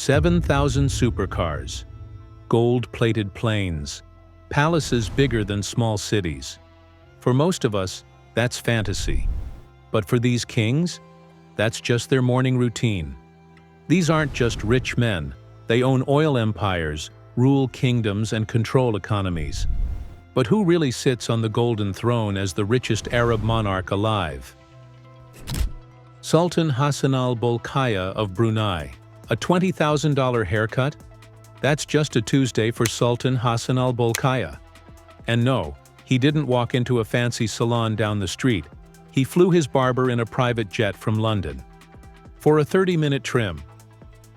7,000 supercars, gold-plated planes, palaces bigger than small cities. For most of us, that's fantasy. But for these kings, that's just their morning routine. These aren't just rich men. They own oil empires, rule kingdoms, and control economies. But who really sits on the golden throne as the richest Arab monarch alive? Sultan Hassan al-Bolkiah of Brunei. A $20,000 haircut? That's just a Tuesday for Sultan Hassan al-Bolkiah. And no, he didn't walk into a fancy salon down the street. He flew his barber in a private jet from London. For a 30-minute trim.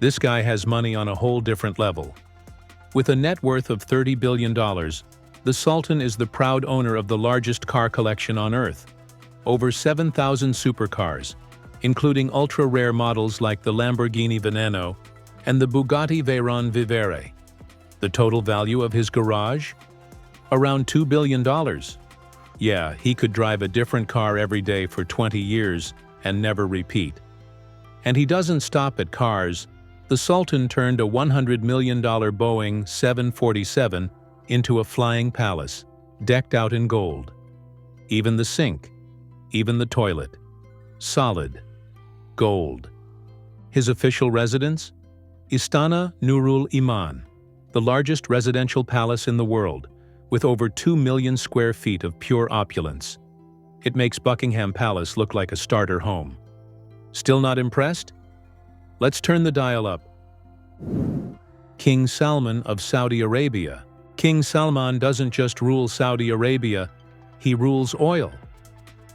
This guy has money on a whole different level. With a net worth of $30 billion, the Sultan is the proud owner of the largest car collection on Earth. Over 7,000 supercars, including ultra-rare models like the Lamborghini Veneno and the Bugatti Veyron Vivere. The total value of his garage? Around $2 billion. Yeah, he could drive a different car every day for 20 years and never repeat. And he doesn't stop at cars. The Sultan turned a $100 million Boeing 747 into a flying palace, decked out in gold. Even the sink, even the toilet. Solid. Gold. His official residence? Istana Nurul Iman, the largest residential palace in the world, with over 2 million square feet of pure opulence. It makes Buckingham Palace look like a starter home. Still not impressed? Let's turn the dial up. King Salman of Saudi Arabia. King Salman doesn't just rule Saudi Arabia, he rules oil.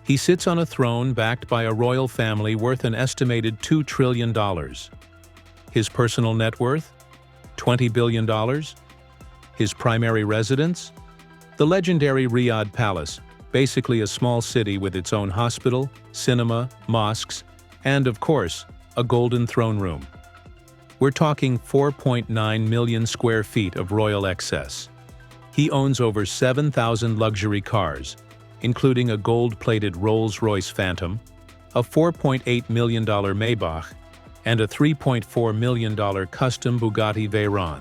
He sits on a throne backed by a royal family worth an estimated $2 trillion. His personal net worth? $20 billion. His primary residence? The legendary Riyadh Palace, basically a small city with its own hospital, cinema, mosques, and, of course, a golden throne room. We're talking 4.9 million square feet of royal excess. He owns over 7,000 luxury cars, including a gold-plated Rolls-Royce Phantom, a $4.8 million Maybach, and a $3.4 million custom Bugatti Veyron.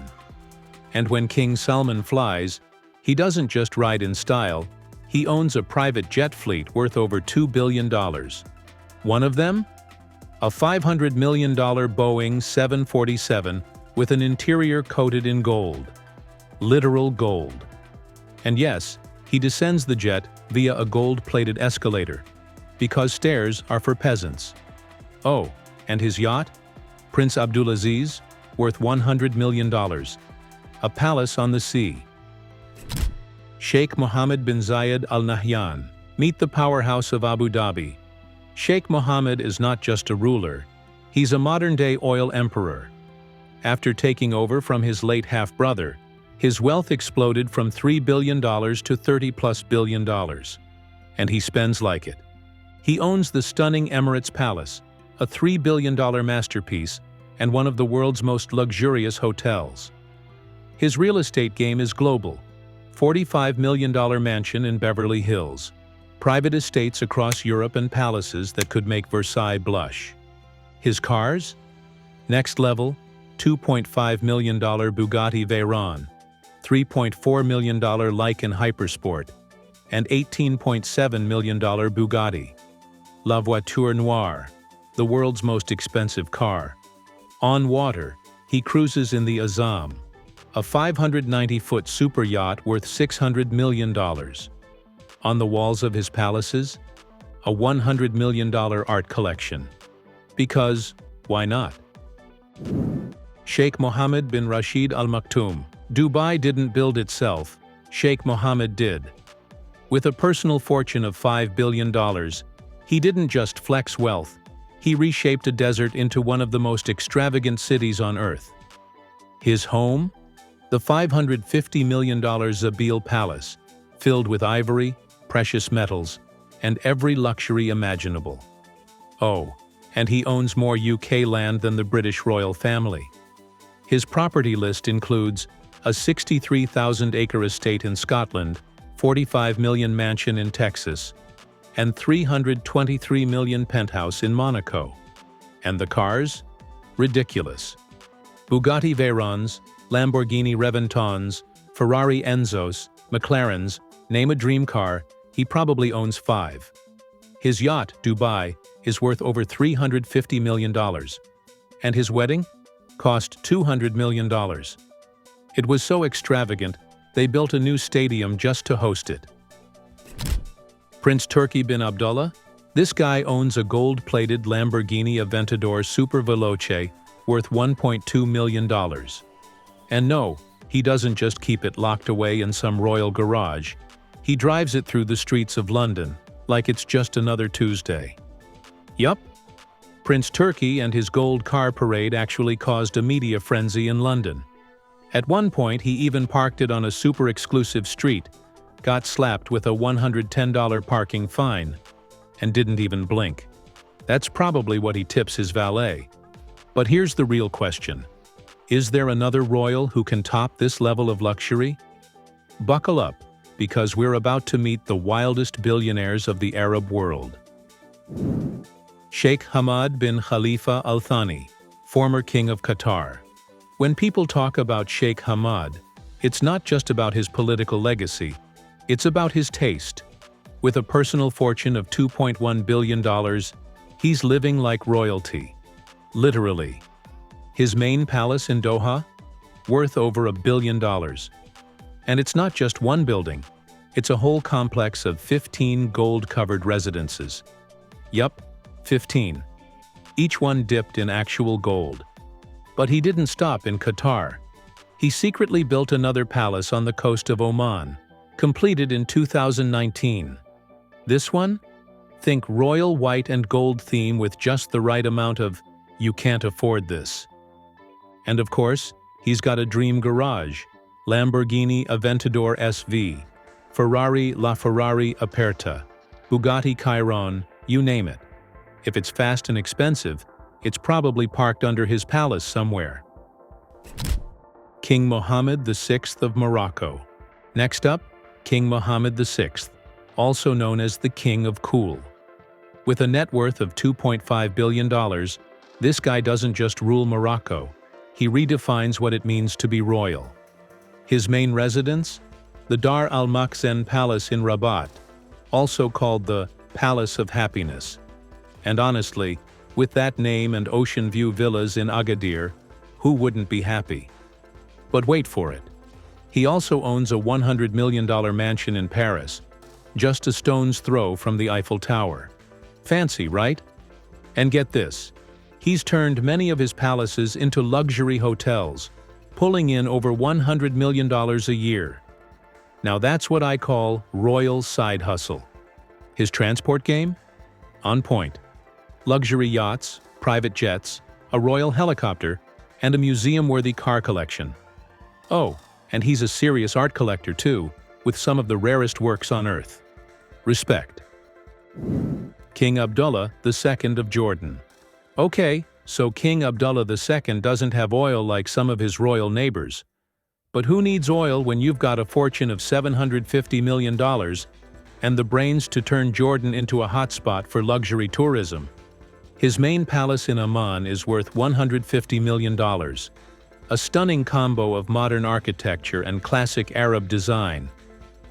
And when King Salman flies, he doesn't just ride in style, he owns a private jet fleet worth over $2 billion. One of them? A $500 million Boeing 747 with an interior coated in gold. Literal gold. And yes, he descends the jet via a gold-plated escalator, because stairs are for peasants. Oh, and his yacht? Prince Abdulaziz, worth $100 million. A palace on the sea. Sheikh Mohammed bin Zayed Al Nahyan. Meet the powerhouse of Abu Dhabi. Sheikh Mohammed is not just a ruler, he's a modern-day oil emperor. After taking over from his late half-brother, his wealth exploded from $3 billion to $30+ billion. And he spends like it. He owns the stunning Emirates Palace, a $3 billion masterpiece and one of the world's most luxurious hotels. His real estate game is global. $45 million mansion in Beverly Hills, private estates across Europe and palaces that could make Versailles blush. His cars? Next level, $2.5 million Bugatti Veyron, $3.4 million Lykan Hypersport, and $18.7 million Bugatti. La Voiture Noire, the world's most expensive car. On water, he cruises in the Azam, a 590-foot super yacht worth $600 million. On the walls of his palaces, a $100 million art collection. Because, why not? Sheikh Mohammed bin Rashid Al Maktoum. Dubai didn't build itself, Sheikh Mohammed did. With a personal fortune of $5 billion, he didn't just flex wealth, he reshaped a desert into one of the most extravagant cities on Earth. His home? The $550 million Zabil Palace, filled with ivory, precious metals, and every luxury imaginable. Oh, and he owns more UK land than the British royal family. His property list includes a 63,000-acre estate in Scotland, $45 million mansion in Texas, and $323 million penthouse in Monaco. And the cars? Ridiculous. Bugatti Veyrons, Lamborghini Reventons, Ferrari Enzos, McLarens, name a dream car, he probably owns 5. His yacht, Dubai, is worth over $350 million. And his wedding? Cost $200 million. It was so extravagant, they built a new stadium just to host it. Prince Turki bin Abdullah? This guy owns a gold-plated Lamborghini Aventador Super Veloce worth $1.2 million. And no, he doesn't just keep it locked away in some royal garage. He drives it through the streets of London, like it's just another Tuesday. Yup. Prince Turki and his gold car parade actually caused a media frenzy in London. At one point, he even parked it on a super-exclusive street, got slapped with a $110 parking fine, and didn't even blink. That's probably what he tips his valet. But here's the real question. Is there another royal who can top this level of luxury? Buckle up, because we're about to meet the wildest billionaires of the Arab world. Sheikh Hamad bin Khalifa Al Thani, former king of Qatar. When people talk about Sheikh Hamad, it's not just about his political legacy, it's about his taste. With a personal fortune of $2.1 billion, he's living like royalty. Literally. His main palace in Doha? Worth over $1 billion. And it's not just one building, it's a whole complex of 15 gold-covered residences. Yup, 15. Each one dipped in actual gold. But he didn't stop in Qatar. He secretly built another palace on the coast of Oman, completed in 2019. This one? Think royal white and gold theme with just the right amount of, you can't afford this. And of course, he's got a dream garage, Lamborghini Aventador SV, Ferrari LaFerrari Aperta, Bugatti Chiron, you name it. If it's fast and expensive, it's probably parked under his palace somewhere. King Mohammed VI of Morocco. Next up, King Mohammed VI, also known as the King of Cool. With a net worth of $2.5 billion, this guy doesn't just rule Morocco, he redefines what it means to be royal. His main residence? The Dar al-Makhzen Palace in Rabat, also called the Palace of Happiness. And honestly, with that name and ocean view villas in Agadir, who wouldn't be happy? But wait for it. He also owns a $100 million mansion in Paris, just a stone's throw from the Eiffel Tower. Fancy, right? And get this, he's turned many of his palaces into luxury hotels, pulling in over $100 million a year. Now that's what I call royal side hustle. His transport game? On point. Luxury yachts, private jets, a royal helicopter, and a museum-worthy car collection. Oh, and he's a serious art collector too, with some of the rarest works on earth. Respect. King Abdullah II of Jordan. Okay, so King Abdullah II doesn't have oil like some of his royal neighbors. But who needs oil when you've got a fortune of $750 million and the brains to turn Jordan into a hotspot for luxury tourism? His main palace in Amman is worth $150 million. A stunning combo of modern architecture and classic Arab design.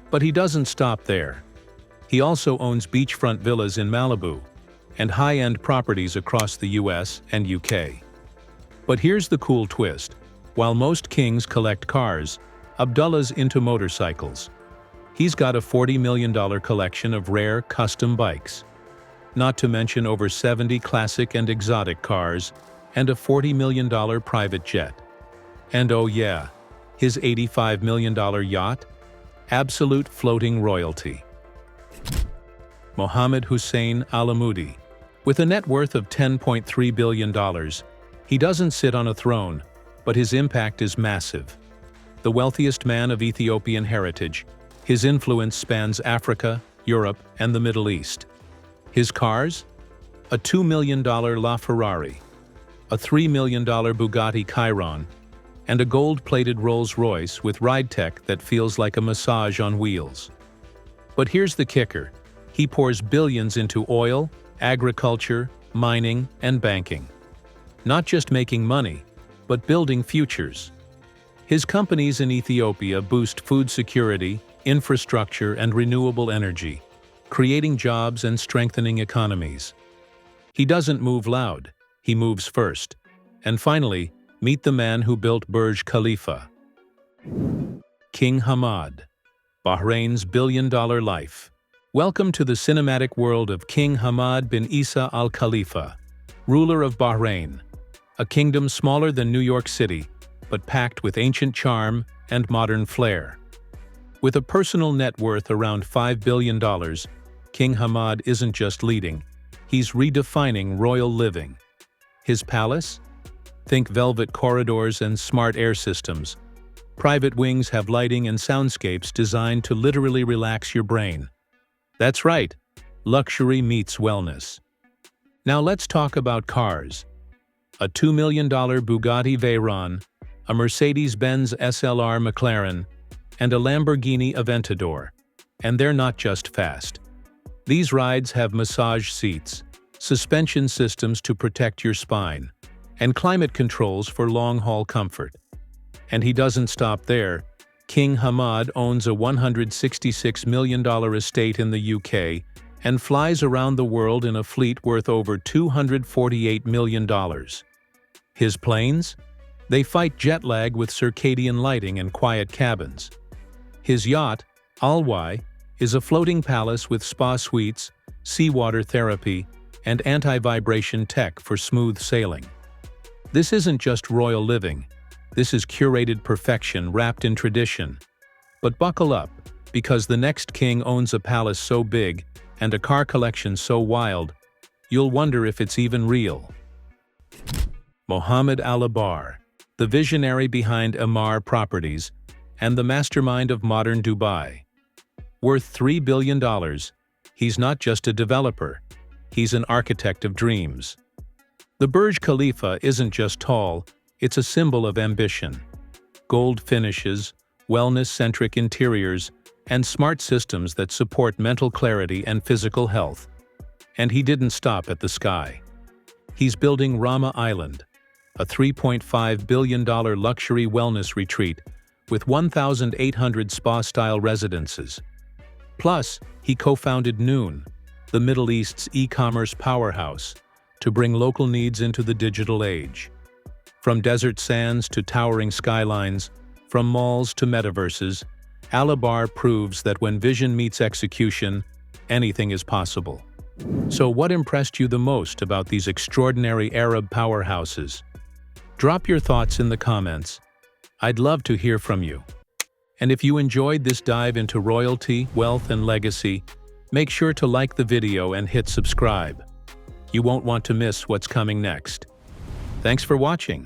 But he doesn't stop there. He also owns beachfront villas in Malibu and high-end properties across the US and UK. But here's the cool twist. While most kings collect cars, Abdullah's into motorcycles. He's got a $40 million collection of rare custom bikes. Not to mention over 70 classic and exotic cars and a $40 million private jet. And oh yeah, his $85 million yacht? Absolute floating royalty. Mohammed Hussein Alamoudi. With a net worth of $10.3 billion, he doesn't sit on a throne, but his impact is massive. The wealthiest man of Ethiopian heritage, his influence spans Africa, Europe, and the Middle East. His cars? A $2 million LaFerrari, a $3 million Bugatti Chiron, and a gold-plated Rolls-Royce with ride tech that feels like a massage on wheels. But here's the kicker. He pours billions into oil, agriculture, mining, and banking. Not just making money, but building futures. His companies in Ethiopia boost food security, infrastructure, and renewable energy, creating jobs and strengthening economies. He doesn't move loud, he moves first. And finally, meet the man who built Burj Khalifa. King Hamad, Bahrain's billion-dollar life. Welcome to the cinematic world of King Hamad bin Isa Al Khalifa, ruler of Bahrain, a kingdom smaller than New York City, but packed with ancient charm and modern flair. With a personal net worth around $5 billion, King Hamad isn't just leading, he's redefining royal living. His palace? Think velvet corridors and smart air systems. Private wings have lighting and soundscapes designed to literally relax your brain. That's right, luxury meets wellness. Now let's talk about cars. A $2 million Bugatti Veyron, a Mercedes-Benz SLR McLaren, and a Lamborghini Aventador. And they're not just fast. These rides have massage seats, suspension systems to protect your spine, and climate controls for long-haul comfort. And he doesn't stop there. King Hamad owns a $166 million estate in the UK and flies around the world in a fleet worth over $248 million. His planes? They fight jet lag with circadian lighting and quiet cabins. His yacht, Alwai, is a floating palace with spa suites, seawater therapy, and anti-vibration tech for smooth sailing. This isn't just royal living, this is curated perfection wrapped in tradition. But buckle up, because the next king owns a palace so big and a car collection so wild, you'll wonder if it's even real. Mohammed Al-Abar, the visionary behind Emaar Properties and the mastermind of modern Dubai. Worth $3 billion, he's not just a developer, he's an architect of dreams. The Burj Khalifa isn't just tall, it's a symbol of ambition. Gold finishes, wellness-centric interiors, and smart systems that support mental clarity and physical health. And he didn't stop at the sky. He's building Rama Island, a $3.5 billion luxury wellness retreat with 1,800 spa-style residences. Plus, he co-founded Noon, the Middle East's e-commerce powerhouse, to bring local needs into the digital age. From desert sands to towering skylines, from malls to metaverses, Al-Abar proves that when vision meets execution, anything is possible. So what impressed you the most about these extraordinary Arab powerhouses? Drop your thoughts in the comments. I'd love to hear from you. And if you enjoyed this dive into royalty, wealth, and legacy, make sure to like the video and hit subscribe. You won't want to miss what's coming next. Thanks for watching.